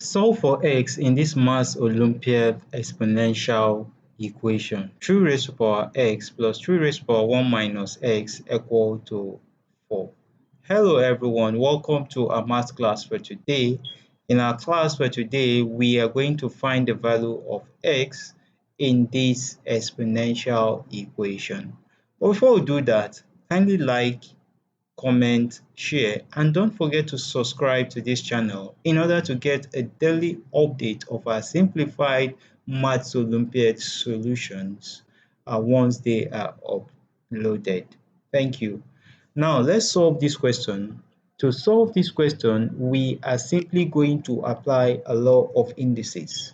Solve for x in this mass Olympiad exponential equation. 3 raised to power x plus 3 raised to power 1 minus x equal to 4. Hello everyone, welcome to our math class for today. In our class for today, we are going to find the value of x in this exponential equation. But before we do that, kindly like, comment, share, and don't forget to subscribe to this channel in order to get a daily update of our simplified Maths Olympiad solutions once they are uploaded. Thank you. Now let's solve this question. To solve this question, we are simply going to apply a law of indices.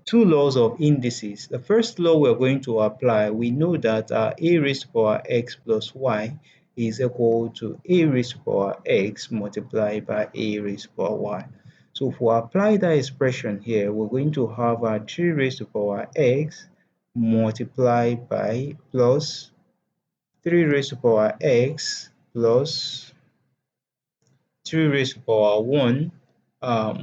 Two laws of indices. The first law we're going to apply, we know that a raised to power x plus y is equal to a raised to power x multiplied by a raised to power y. So if we apply that expression here, we're going to have 3 raised to power x multiplied by plus 3 raised to power x plus 3 raised to power 1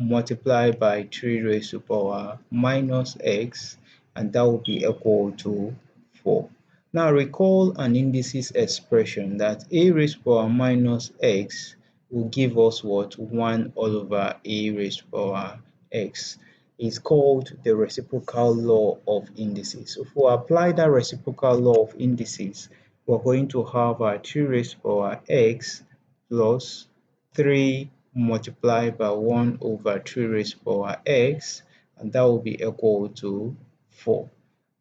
multiplied by 3 raised to power minus x, and that will be equal to 4. Now recall an indices expression that a raised to power minus x will give us what? 1 all over a raised to power x. It's called the reciprocal law of indices. So if we apply that reciprocal law of indices, we're going to have 3 raised to power x plus 3 multiplied by 1 over 3 raised to power x, and that will be equal to 4.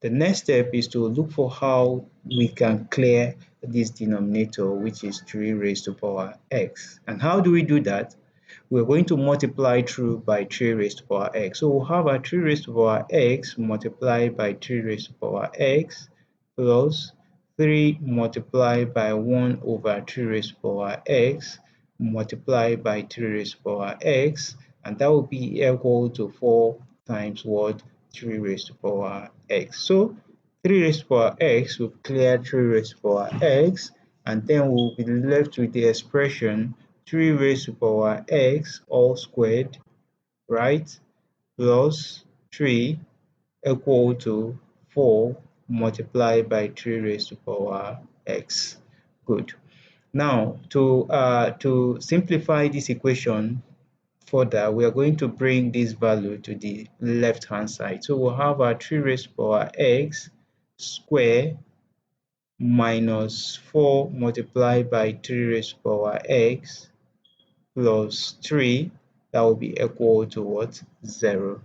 The next step is to look for how we can clear this denominator, which is 3 raised to power x. And how do we do that? We're going to multiply through by 3 raised to power x. So we'll have 3 raised to power x multiplied by 3 raised to power x plus 3 multiplied by 1 over 3 raised to power x multiplied by 3 raised to power x, and that will be equal to 4 times what? 3 raised to power x. So 3 raised to power x will clear 3 raised to power x, and then we'll be left with the expression 3 raised to power x all squared, right, plus 3 equal to 4 multiplied by 3 raised to power x. Good. Now, to simplify this equation further, we are going to bring this value to the left-hand side. So we'll have 3 raised to power x square minus 4 multiplied by 3 raised to power x plus 3, that will be equal to what? 0.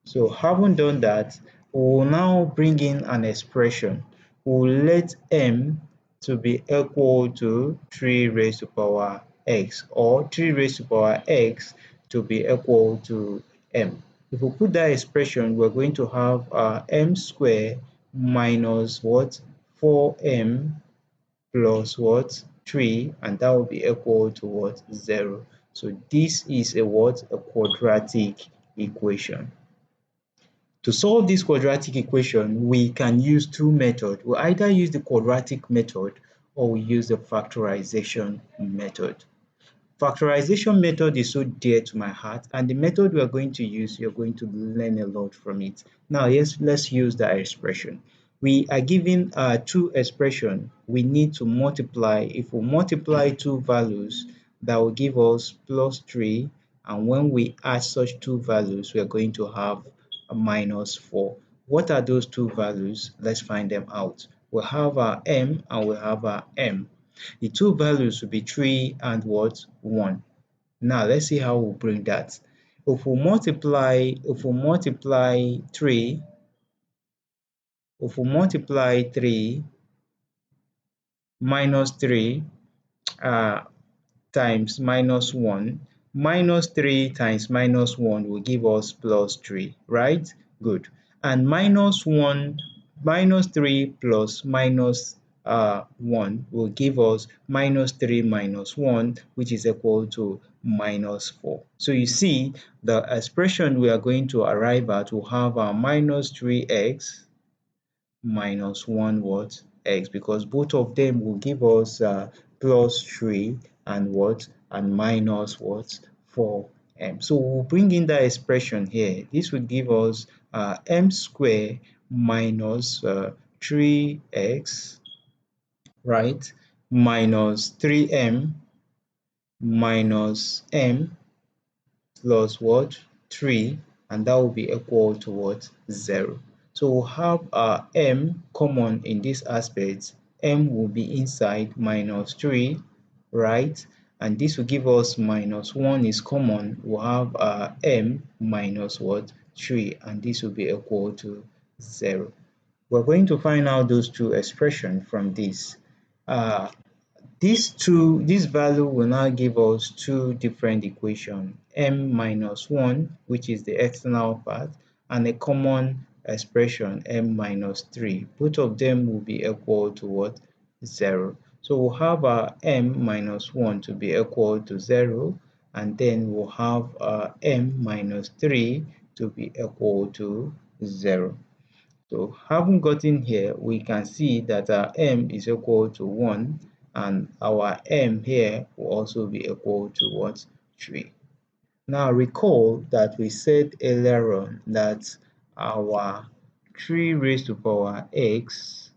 So having done that, we will now bring in an expression. We will let m to be equal to 3 raised to power x, or 3 raised to power x to be equal to m. If we put that expression, we're going to have m squared minus what? 4m plus what? 3, and that will be equal to what? 0. So this is a what? A quadratic equation. To solve this quadratic equation, we can use two methods. We either use the quadratic method or we use the factorization method. Factorization method is so dear to my heart, and the method we are going to use, you're going to learn a lot from it. Now, yes, let's use that expression. We are given two expressions. We need to multiply. If we multiply two values, that will give us plus 3, and when we add such two values, we are going to have a minus 4. What are those two values? Let's find them out. We have our m and we have our m. The two values will be 3 and what? 1. Now let's see how we'll bring that. If we multiply 3, minus 3 times minus 1, minus 3 times minus 1 will give us plus 3, right? Good. And minus 3 plus minus 1 will give us minus 3 minus 1, which is equal to minus 4. So you see, the expression we are going to arrive at will have a minus 3x minus 1 what? X, because both of them will give us plus 3 and what? And minus what? 4x. m. So we'll bring in that expression here. This would give us m squared minus 3x, right, minus 3m minus m plus what? 3, and that will be equal to what? 0. So we'll have m common in this aspect. M will be inside minus 3, right? And this will give us minus 1 is common. We'll have m minus what? 3, and this will be equal to 0. We're going to find out those two expressions from this. Uh, this value will now give us two different equations, m minus 1, which is the external part, and a common expression, m minus 3. Both of them will be equal to what? 0. So we'll have our m minus 1 to be equal to 0, and then we'll have m minus 3 to be equal to 0. So having gotten here, we can see that our m is equal to 1, and our m here will also be equal to what? 3. Now recall that we said earlier on that our 3 raised to power x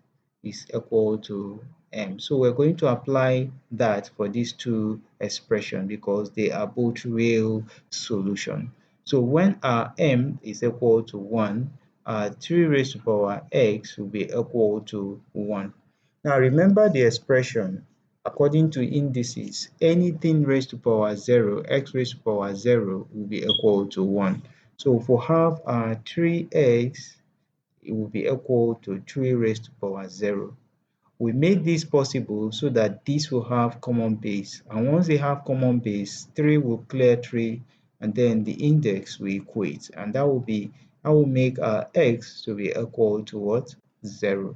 is equal to m. So we're going to apply that for these two expressions because they are both real solutions. So when our m is equal to 1, our 3 raised to power x will be equal to 1. Now remember the expression. According to indices, anything raised to power 0, x raised to power 0 will be equal to 1. So if we have 3x, it will be equal to 3 raised to power 0. We made this possible so that this will have common base. And once they have common base, 3 will clear 3, and then the index will equate. And that will make x to be equal to what? 0.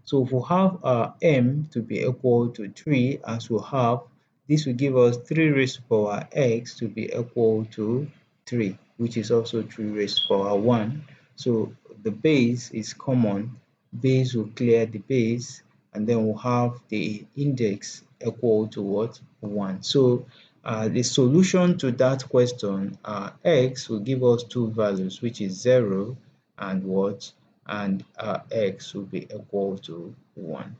So if we have m to be equal to 3 as we have, this will give us 3 raised to power x to be equal to 3, which is also 3 raised to power 1. So the base is common, base will clear the base, and then we'll have the index equal to what? 1. So the solution to that question, x will give us two values, which is 0 and what? And x will be equal to 1.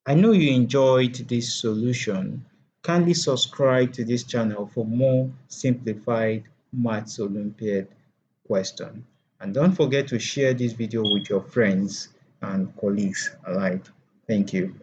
I know you enjoyed this solution. Kindly subscribe to this channel for more simplified Maths Olympiad question. And don't forget to share this video with your friends and colleagues alike. Thank you.